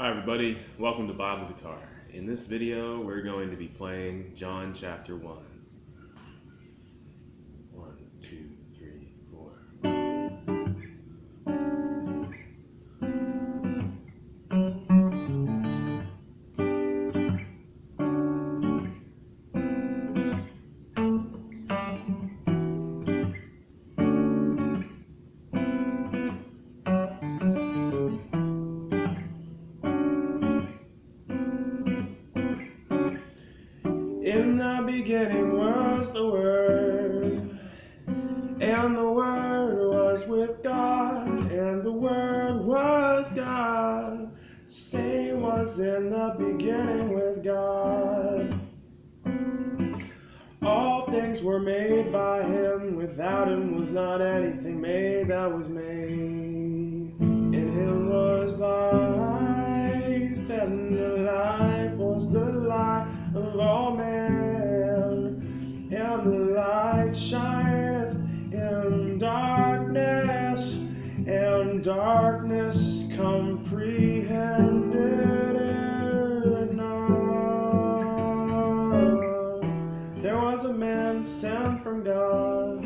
Hi everybody, welcome to Bible Guitar. In this video we're going to be playing John chapter 1. 1, 2, 3, 4. In the beginning was the Word, and the Word was with God, and the Word was God. The same was in the beginning with God. All things were made by Him, without Him was not anything made that was made. In Him was life, and the life was the light of all men, and the light shineth in darkness, and darkness comprehended it not. There was a man sent from God.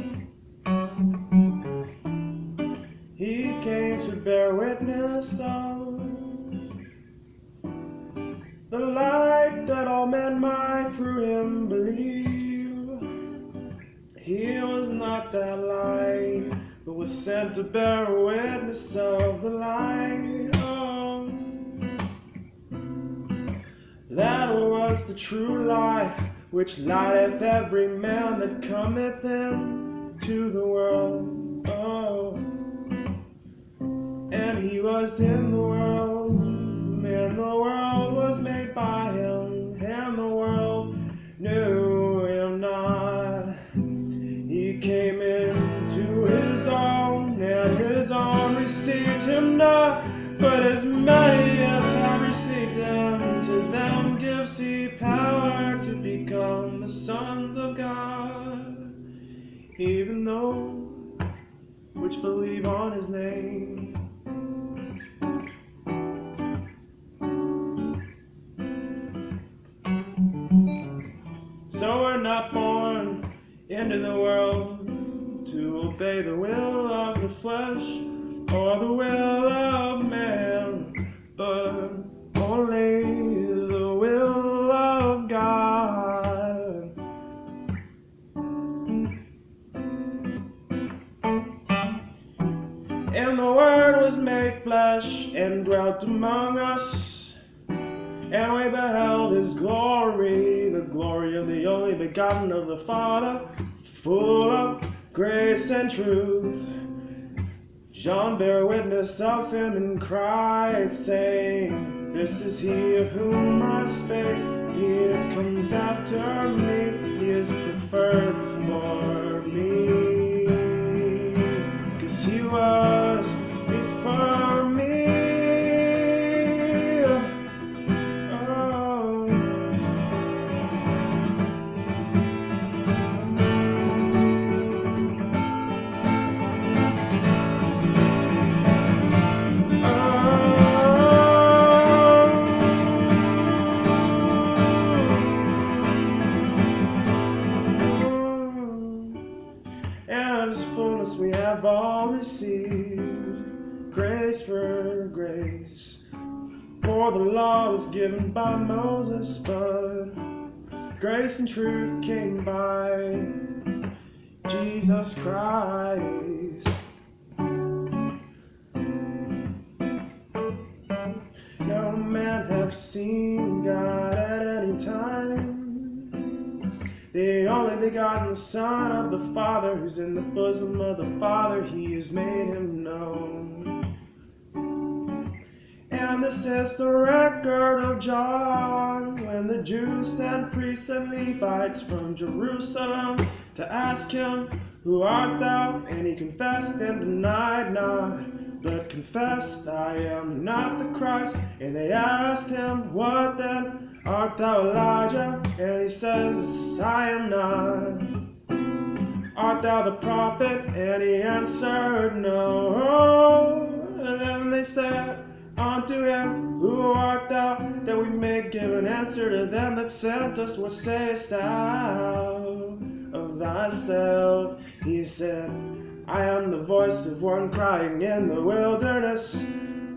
He came to bear witness of the light, that all men might through him believe. He was not that light, but was sent to bear witness of the light. Oh, that was the true light, which lighteth every man that cometh into the world. Oh, and he was in the world, and the world was made by him, and the world knew him not. He came into his own, and his own received him not. But as many as have received him, to them gives he power to become the sons of God, even those which believe on his name. So we're not born into the world to obey the will of the flesh or the will of man, but only the will of God. And the Word was made flesh and dwelt among us, and we beheld his glory, the glory of the only begotten of the Father, full of grace and truth. John bare witness of him and cried, saying, This is he of whom I spake. He that comes after me, he is preferred before me, 'cause he was before me. And his fullness we have all received, grace for grace. For the law was given by Moses, but grace and truth came by Jesus Christ. No man have seen God at any time. The only begotten Son of the Father, who's in the bosom of the Father, he has made him known. And this is the record of John, when the Jews sent priests and Levites from Jerusalem to ask him, Who art thou? And he confessed and denied not, but confessed, I am not the Christ. And they asked him, What then? Art thou Elijah? And he says, I am not. Art thou the prophet? And he answered, No. And then they said unto him, Who art answer to them that sent us, what sayest thou of thyself? He said, I am the voice of one crying in the wilderness,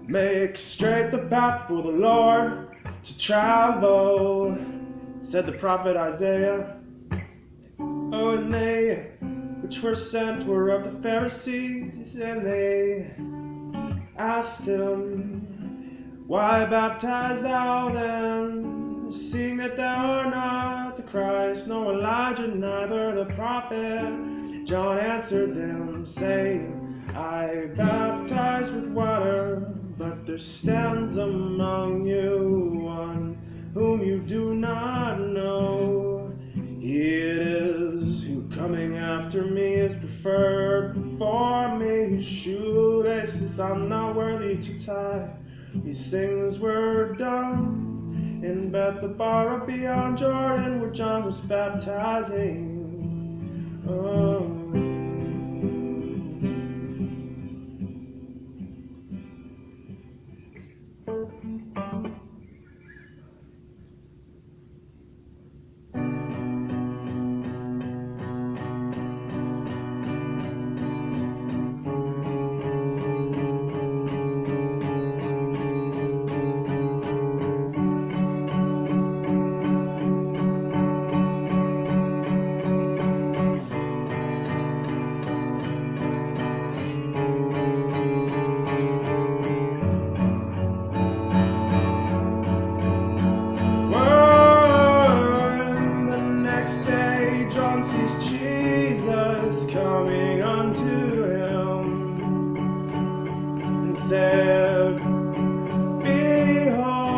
make straight the path for the Lord to travel. Said the prophet Isaiah, oh, and they which were sent were of the Pharisees, and they asked him, why baptize thou then, seeing that thou art not the Christ, nor Elijah, neither the prophet? John answered them, saying, I baptize with water, but there stands among you one whom you do not know. He it is who coming after me is preferred before me, whose shoelaces I'm not worthy to tie. These things were done in Bethabara beyond Jordan, where John was baptizing. Oh. Coming unto him, and said, behold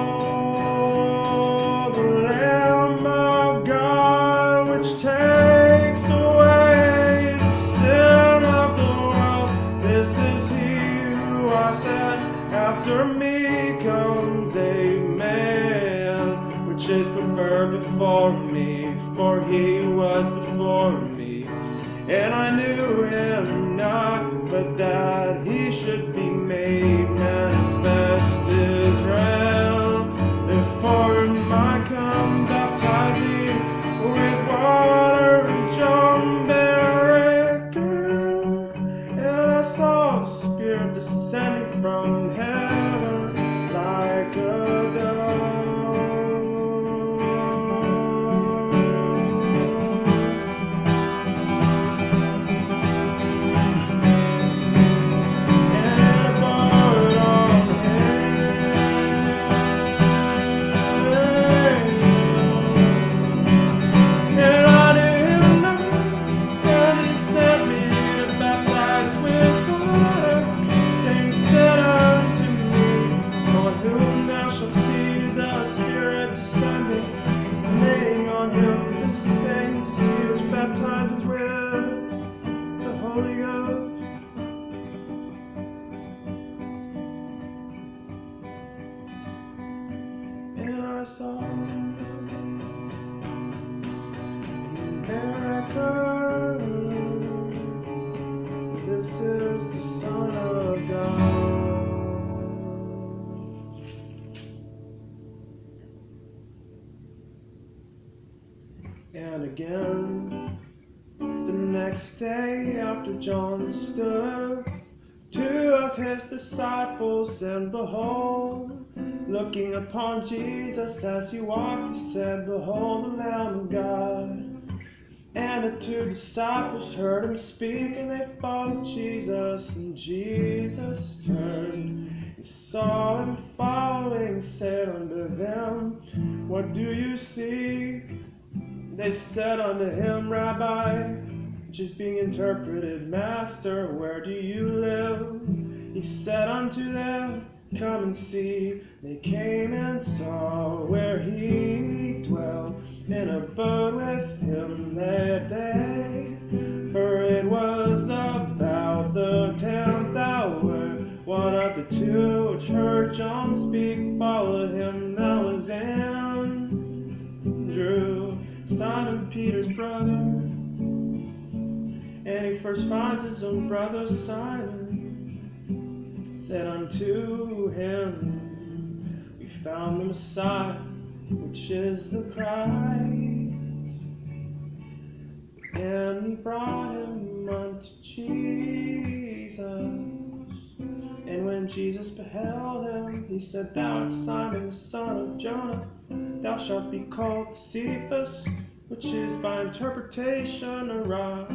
the Lamb of God, which takes away the sin of the world. This is he who I said, after me comes a man, which is preferred before me, for he was before me. And I knew him not, but that he should be made manifest Israel. Therefore am I come baptizing with water, and John bare record. And I saw the Spirit descending from heaven like a dove. I saw America. This is the Son of God. And again, the next day after John stood, two of his disciples, and behold, looking upon Jesus as he walked, he said, behold the Lamb of God. And the two disciples heard him speak, and they followed Jesus. And Jesus turned, he saw them following, said unto them, what do you seek? They said unto him, Rabbi, which is being interpreted, Master, where do you live? He said unto them, come and see. They came and saw where he dwelt, and abode with him that day. For it was about the 10th hour, one of the two which heard John speak followed him. That was Andrew, Simon Peter's brother. And he first finds his own brother Simon, said unto him, we found the Messiah, which is the Christ. And he brought him unto Jesus. And when Jesus beheld him, he said, Thou art Simon the son of Jonah, thou shalt be called Cephas, which is by interpretation a rock.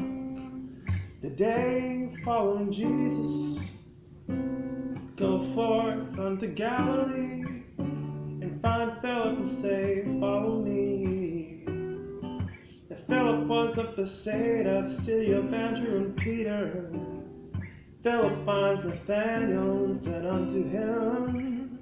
The day following Jesus, go forth unto Galilee, and find Philip and say, Follow me. Now Philip was of Bethsaida, the city of Andrew and Peter. Philip finds Nathanael and said unto him,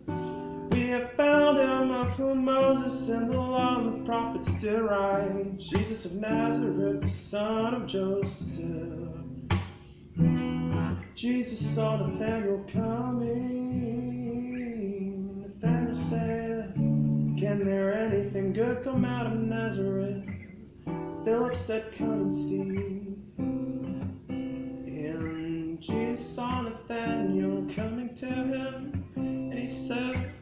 We have found him of whom Moses and the law and the prophets did write, Jesus of Nazareth, the son of Joseph. Jesus saw Nathanael coming. Nathanael said, Can there anything good come out of Nazareth? Philip said, Come and see. And Jesus saw Nathanael coming to him, and he said,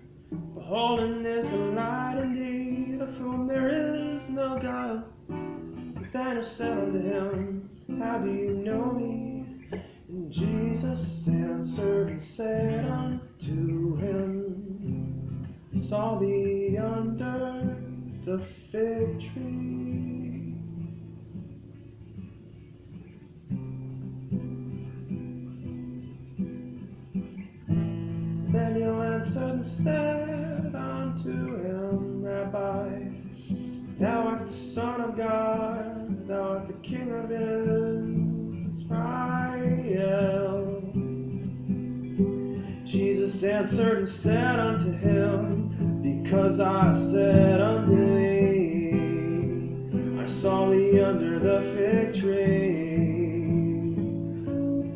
Behold, an Israelite indeed, of whom there is no God. Nathanael said unto him, How do you know me? And Jesus answered and said unto him, I saw thee under the fig tree. Nathanael answered and said unto him, Rabbi, thou art the Son of God, thou art the King of Israel. Jesus answered and said unto him, Because I said unto thee, I saw thee under the fig tree.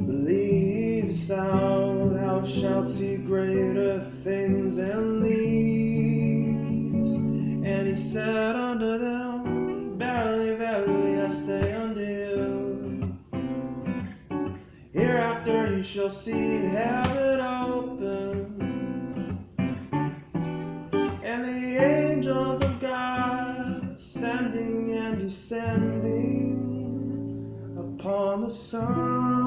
Believest thou, thou shalt see greater things than these. And he said unto them, Verily, verily, I say unto you, hereafter you shall see heaven open, and the angels of God ascending and descending upon the Son